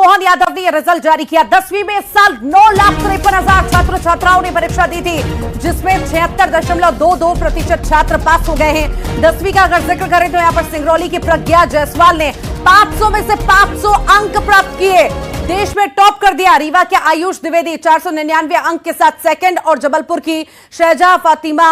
मोहन यादव ने यह रिजल्ट जारी किया। 10वीं में इस साल 9,53,000 छात्र छात्राओं ने परीक्षा दी थी, जिसमें 76.22% छात्र पास हो गए हैं। 10वीं का अगर जिक्र करें तो यहां पर सिंगरौली की प्रज्ञा जायसवाल ने 500 में से 500 अंक प्राप्त किए, देश में टॉप कर दिया। रीवा के आयुष द्विवेदी 499 अंक के साथ सेकंड और जबलपुर की शहजा फातिमा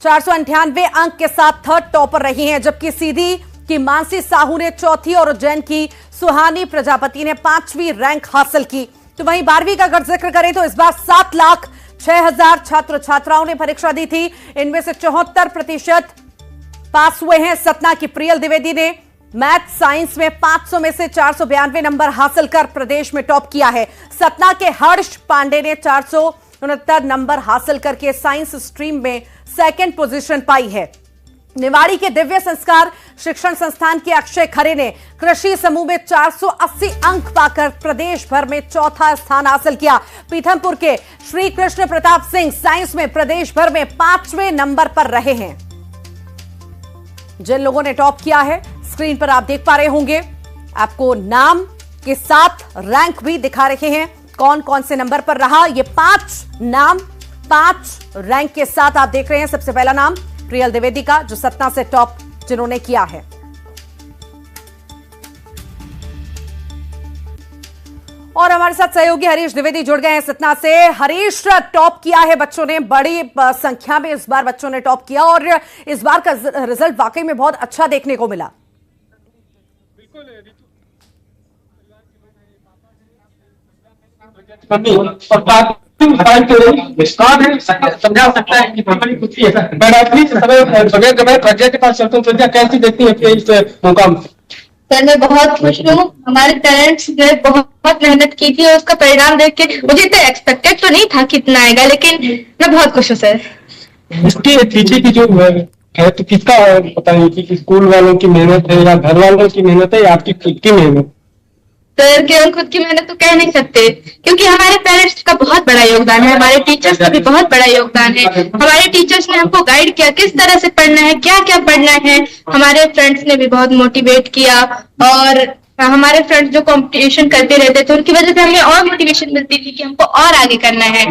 498 अंक के साथ थर्ड टॉपर रही हैं, जबकि सीधी की मानसी साहू ने चौथी और उज्जैन की सुहानी प्रजापति ने 5वीं रैंक हासिल की। तो वहीं 12वीं का अगर जिक्र करें तो इस बार 7,06,000 छात्र छात्राओं ने परीक्षा दी थी, इनमें से 74% पास हुए हैं। सतना की प्रियल द्विवेदी ने मैथ साइंस में 500 में से 492 नंबर हासिल कर प्रदेश में टॉप किया है। सतना के हर्ष पांडे ने 469 नंबर हासिल करके साइंस स्ट्रीम में सेकंड पोजीशन पाई है। निवाड़ी के दिव्य संस्कार शिक्षण संस्थान के अक्षय खरे ने कृषि समूह में 480 अंक पाकर प्रदेश भर में चौथा स्थान हासिल किया। पीथमपुर के श्री कृष्ण प्रताप सिंह साइंस में प्रदेश भर में 5वें नंबर पर रहे हैं। जिन लोगों ने टॉप किया है स्क्रीन पर आप देख पा रहे होंगे, आपको नाम के साथ रैंक भी दिखा रहे हैं, कौन कौन से नंबर पर रहा। ये 5 नाम 5 रैंक के साथ आप देख रहे हैं। सबसे पहला नाम प्रियल द्विवेदी का, जो सतना से टॉप जिन्होंने किया है। और हमारे साथ सहयोगी हरीश द्विवेदी जुड़ गए हैं सतना से। हरीश, टॉप किया है बच्चों ने, बड़ी संख्या में इस बार बच्चों ने टॉप किया और इस बार का रिजल्ट वाकई में बहुत अच्छा देखने को मिला। समझा सकता है कि खुशी है। प्रज्ञा के पास चलता हूँ। प्रज्ञा कैसी देखती है इस मुकाम? सर मैं बहुत खुश हूँ। हमारे पेरेंट्स ने बहुत मेहनत की थी और उसका परिणाम देख के मुझे इतना एक्सपेक्टेड तो नहीं था कितना आएगा, लेकिन मैं बहुत खुश हूँ सर। इसके पीछे की जो है तो किसका पता नहीं कि स्कूल वालों की मेहनत है या घर वालों की मेहनत है या आपकी खुद की मेहनत? सर केवल खुद की मेहनत तो कह नहीं सकते, क्योंकि हमारे पेरेंट्स का बहुत बड़ा योगदान है, हमारे टीचर्स का भी बहुत बड़ा योगदान है। हमारे टीचर्स ने हमको गाइड किया किस तरह से पढ़ना है, क्या क्या पढ़ना है। हमारे फ्रेंड्स ने भी बहुत मोटिवेट किया और हमारे फ्रेंड्स जो कंपटीशन करते रहते थे उनकी वजह से हमें और मोटिवेशन मिलती थी कि हमको और आगे करना है।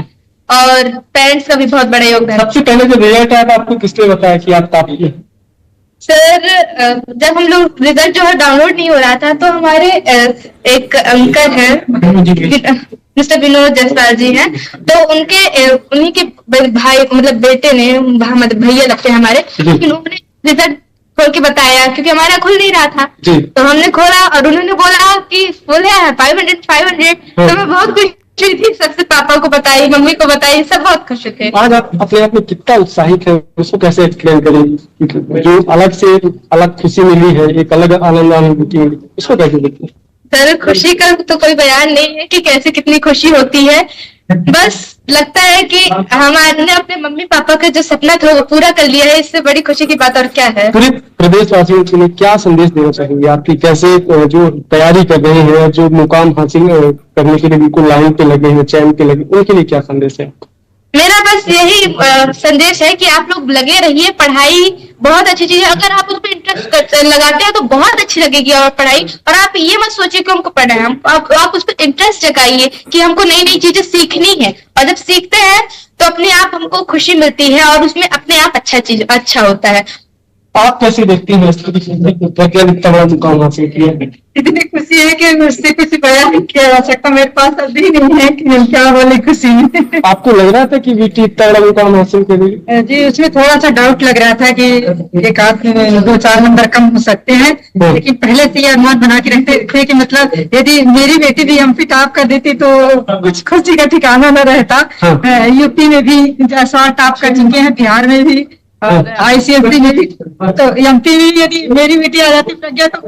और पेरेंट्स का भी बहुत बड़ा योगदान। सबसे पहले जो रिजल्ट आया आपको किसने बताया कि आप टॉप किए? सर जब हम लोग रिजल्ट जो है डाउनलोड नहीं हो रहा था तो हमारे एक अंकल हैं मिस्टर विनोद जायसवाल जी हैं, तो उन्हीं के भाई मतलब बेटे ने मतलब भैया लगते हैं हमारे, उन्होंने रिजल्ट खोल के बताया क्योंकि हमारा खुल नहीं रहा था। तो हमने खोला और उन्होंने बोला कि फुल है 500। तो मैं बहुत खुश थी, सबसे पापा को बताई, मम्मी को बताई, सब बहुत खुश थे। आज आप अपने आप में कितना उत्साहित है, उसको कैसे एक्सप्लेन करेंगे? जो अलग से अलग खुशी मिली है, एक अलग आनंद अनुभूति मिली, उसको कैसे देखते हैं? सर खुशी का तो कोई बयान नहीं है कि कैसे कितनी खुशी होती है। बस लगता है कि हमने अपने मम्मी पापा का जो सपना था वो पूरा कर लिया है, इससे बड़ी खुशी की बात और क्या है। पूरे प्रदेशवासियों के लिए क्या संदेश देना चाहेंगे? आपकी कैसे जो तैयारी कर रहे हैं, जो मुकाम हासिल करने के लिए बिल्कुल लाइन पे लगे हैं, चैन पे लगे, उनके लिए क्या संदेश है? मेरा बस यही संदेश है कि आप लोग लगे रहिए। पढ़ाई बहुत अच्छी चीज है, अगर आप उसमें इंटरेस्ट लगाते हैं तो बहुत अच्छी लगेगी और पढ़ाई। और आप ये मत सोचिए कि हमको पढ़ना है, आप उस पर इंटरेस्ट जगाइए कि हमको नई नई चीजें सीखनी है। और जब सीखते हैं तो अपने आप हमको खुशी मिलती है और उसमें अपने आप अच्छा होता है। आप कैसे देखती हैं इतना बड़ा मुकाम हासिल किया? इतनी खुशी है कि मुझसे कुछ बयान नहीं किया जा सकता, मेरे पास अभी नहीं है कि हम क्या बोले खुशी। आपको लग रहा था कि बेटी इतना बड़ा मुकाम हासिल करेगी? जी उसमें थोड़ा सा डाउट लग रहा था कि एक आध 2-4 नंबर कम हो सकते हैं, लेकिन पहले से ये अनुमान बना के रखते थे कि मतलब यदि मेरी बेटी भी एमपी टॉप कर देती तो कुछ खुशी का ठिकाना न रहता। यूपी में भी जायसवाल टॉप कर चुके हैं, बिहार में भी, ICSE में भी, तो एमपी में यदि मेरी बेटी आ जाती प्रज्ञा तो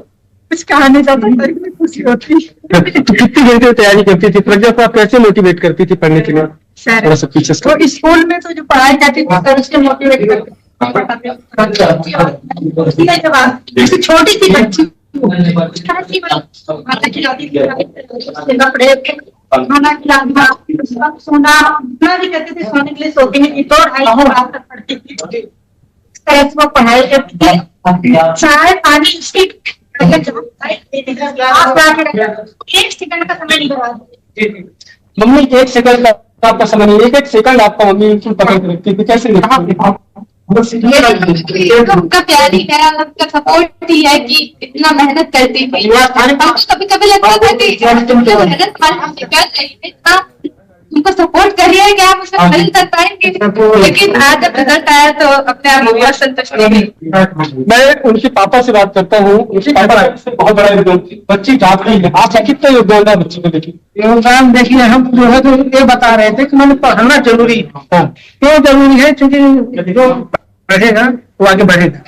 कुछ कहा नहीं जा सकता, खुशी होती। तो कितनी देर से तैयारी करती थी प्रज्ञा को? आप कैसे मोटिवेट करती थी पढ़ने के लिए? सर तो स्कूल में तो जो पढ़ाई करती थी सर उसके मोटिवेट करती। छोटी सी बच्ची खाना खिलाना, सोना भी करते थे, सोने के लिए सोती नहीं थी, तो 2-2.5 तक पढ़ती थी, पढ़ाई करती थी। चाय पानी उसकी एक सेकंड का समय नहीं बर्बाद। मम्मी 1 सेकंड का आपका समय नहीं, 1 सेकंड आपका मम्मी पकड़ के रखती है, कैसे उनका प्यार ही है, उनका सपोर्ट ही है कि इतना मेहनत करती थी। कभी कभी लगता था कि मेहनत हम कर रही है, इतना उनको सपोर्ट कर रही है कि आप उसमें नहीं कर पाएंगे, लेकिन आज जब रिजल्ट आया तो अपने आप बहुत संतुष्ट हो गई। मैं उनके पापा से बात करता हूँ। उनके पापा से बहुत बड़ा योगदान, बच्ची जाती है, आपका कितना योगदान है बच्ची को लेकर? योगदान देखिए, हम जो है तो ये बता रहे थे कि मैंने पढ़ना जरूरी है। क्यों जरूरी है? क्योंकि जो पढ़ेगा वो आगे बढ़ेगा,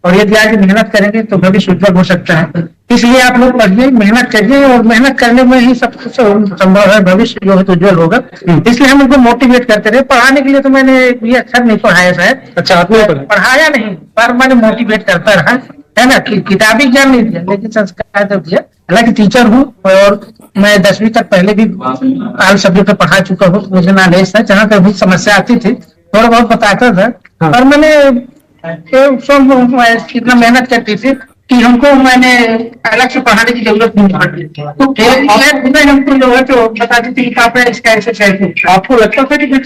और यदि आगे मेहनत करेंगे तो भविष्य उज्जवल हो सकता है। इसलिए आप लोग पढ़िए, मेहनत करिए, और मेहनत करने में ही सब कुछ संभव है, भविष्य जो है तो उज्जवल होगा। इसलिए हम उनको मोटिवेट करते रहे। पढ़ाने के लिए तो मैंने ये अक्षर नहीं पढ़ाया शायद, अच्छा आपने पढ़ाया नहीं, पर मैंने मोटिवेट करता रहा, है ना। किताबी ज्ञान नहीं दिया, लेकिन संस्कार तो दिया। हालांकि टीचर हूँ और मैं 10वीं तक पहले भी ऑल सब्जेक्ट पढ़ा चुका हूँ, मुझे नॉलेज था। जहाँ कभी समस्या आती थी थोड़ा बहुत बताता था। पर मैंने कितना मेहनत करती थी कि हमको मैंने अलग से पढ़ाने की जरूरत नहीं पड़ती। तो हमको जो है तो बताती थी कि इसका ऐसे कैसे। आपको लगता था कि नहीं,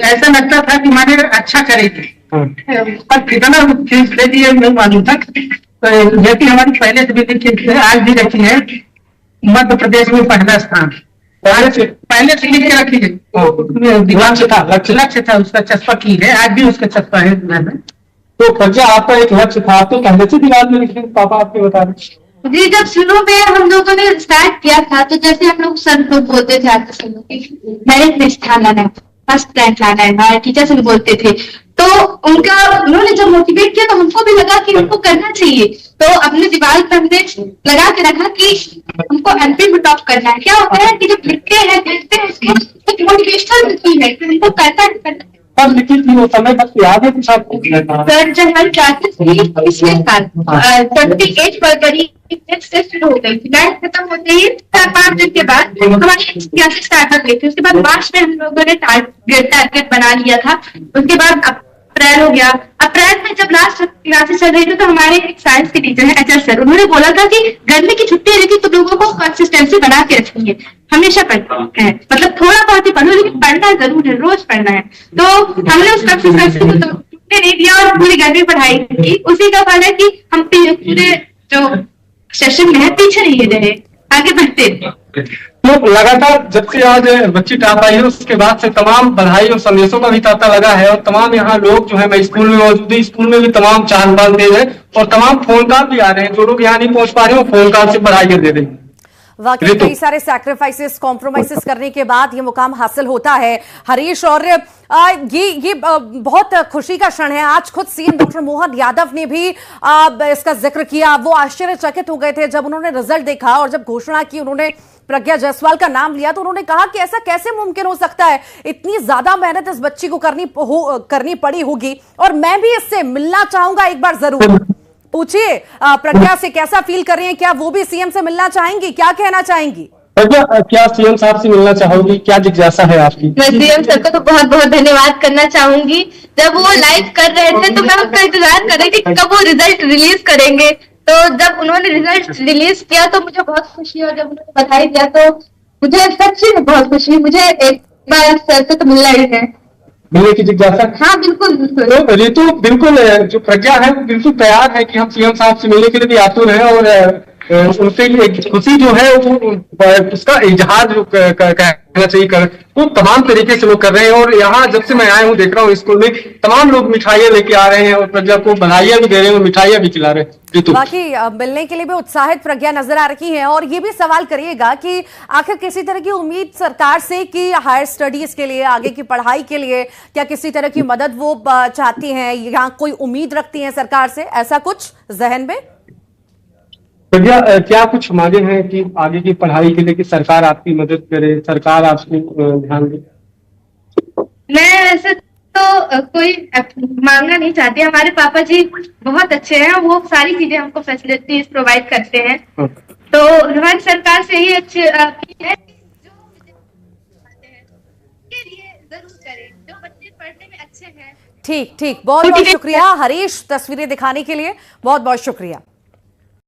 ऐसा लगता था कि मैंने अच्छा करेगी, पर कितना फीस दे दिए नहीं मालूम था। तो जो कि हमारी पहले से भी आज भी रखी है, मध्य प्रदेश में पहला स्थान पहले से लिख के रखी है। लक्ष्य था उसका, चस्पा की है, आज भी उसका चस्पा है। तो प्रज्ञा आपका एक लक्ष्य था, आपको पहले से दीवार में लिखे पापा आपके बता रहे? जी, जब शुरू में हम लोगों ने स्टार्ट किया था तो जैसे हम लोग सर को बोलते थे आपके सर की मेरिट लिस्ट लाना है, फर्स्ट रैंक लाना है, हमारे टीचर से भी बोलते थे। तो उन्होंने जब मोटिवेट किया तो हमको भी लगा कि हमको करना चाहिए। तो अपने दीवार पर हमने लगा के रखा कि हमको एमपी में टॉप करना है। क्या होता है कि जब लिखते हैं देखते हैं उसको एक मोटिवेशन मिलती है कि हमको करना है। तब लिखी थी वो समय तक याद है कुछ आपको? सर जब हमारी क्लासेस थी पिछले साल 28 फरवरी से शुरू हो गई थी, 9 खत्म होते ही 4-5 दिन के बाद हमारी क्लासेस स्टार्ट हो गई थी। उसके बाद मार्च में हम लोगों ने टारगेट बना लिया था। उसके बाद अप्रैल हो गया। अप्रैल में जब लास्ट क्लासेस चल रही थी तो हमारे एक साइंस के टीचर है एचएस सर, उन्होंने बोला था कि गर्मी की छुट्टी है लेकिन तुम लोगों को कंसिस्टेंसी बना के रखेंगे, हमेशा पढ़ना है, मतलब थोड़ा बहुत ही पढ़ो लेकिन पढ़ना जरूर है, रोज पढ़ना है। तो हमने उस कंसिस्टेंसी को टूटने नहीं दिया और पूरी गर्मी पढ़ाई की। उसी का फल है कि हम पूरे जो सेशन में है पीछे नहीं रहे, आगे बढ़ते। तो लगातार जब से आज बच्ची टॉप आई है उसके बाद से तमाम बधाई और संदेशों का भी तांता लगा है, और तमाम यहाँ लोग जो है, मैं स्कूल में मौजूद हूँ, स्कूल में भी तमाम चांद दे रहे हैं और तमाम फोन कॉल भी आ रहे हैं। जो लोग यहाँ नहीं पहुंच पा रहे हैं वो फोन कॉल से बधाई दे रहे हैं। वाकई कई सारे सैक्रिफाइसेस, कॉम्प्रोमाइजेस करने के बाद ये मुकाम हासिल होता है हरीश, और ये बहुत खुशी का क्षण है। आज खुद सीएम डॉक्टर मोहन यादव ने भी इसका जिक्र किया। वो आश्चर्यचकित हो गए थे जब उन्होंने रिजल्ट देखा और जब घोषणा की, उन्होंने प्रज्ञा जायसवाल का नाम लिया तो उन्होंने कहा कि ऐसा कैसे मुमकिन हो सकता है, इतनी ज्यादा मेहनत इस बच्ची को करनी पड़ी होगी और मैं भी इससे मिलना चाहूंगा एक बार जरूर। पूछिए प्रज्ञा से कैसा फील कर रही हैं, क्या वो भी सीएम से मिलना चाहेंगी, क्या कहना चाहेंगी? प्रज्ञा, क्या सीएम साहब से मिलना चाहोगी, क्या जिज्ञासा है आपकी? मैं सीएम सर को तो बहुत बहुत धन्यवाद करना चाहूंगी। जब वो लाइव कर रहे थे तो मैं उसका इंतजार कर रही थी कब वो रिजल्ट रिलीज करेंगे। तो जब उन्होंने रिजल्ट रिलीज किया तो मुझे बहुत खुशी, और जब उन्होंने बधाई दिया तो मुझे सच्ची में बहुत खुशी। मुझे एक बार सर से तो मिलना ही है, मिलने की जिज्ञासा। हाँ बिल्कुल बिल्कुल। तो ऋतु बिल्कुल जो प्रज्ञा है वो बिल्कुल तैयार है कि हम सीएम साहब से मिलने के लिए भी आतुर है, और उनसे एक खुशी जो है वो उसका इजहार जो कहना चाहिए कर तो तमाम तरीके से लोग कर रहे हैं। और यहाँ जब से मैं आया हूँ देख रहा हूँ स्कूल में तमाम लोग मिठाइयाँ लेके आ रहे हैं और प्रज्ञा को बधाइयाँ भी दे रहे हैं और मिठाइयाँ भी खिला रहे हैं। बाकी मिलने के लिए भी उत्साहित प्रज्ञा नजर आ रही है। और ये भी सवाल करिएगा कि आखिर किसी तरह की उम्मीद सरकार से कि हायर स्टडीज के लिए, आगे की पढ़ाई के लिए क्या किसी तरह की मदद वो चाहती हैं, यहाँ कोई उम्मीद रखती हैं सरकार से, ऐसा कुछ जहन में? प्रज्ञा, क्या कुछ मांगे हैं कि आगे की पढ़ाई के लिए कि सरकार आपकी मदद करे, सरकार आपको ध्यान दे? मैं ऐसे तो कोई मांगना नहीं चाहती। हमारे पापा जी बहुत अच्छे हैं, वो सारी चीजें हमको फैसिलिटीज प्रोवाइड करते हैं। तो हमारी सरकार से ही अच्छी है जो के लिए जरूर करें, जो बच्चे पढ़ने में अच्छे हैं। ठीक, बहुत बहुत शुक्रिया हरीश, तस्वीरें दिखाने के लिए बहुत बहुत शुक्रिया।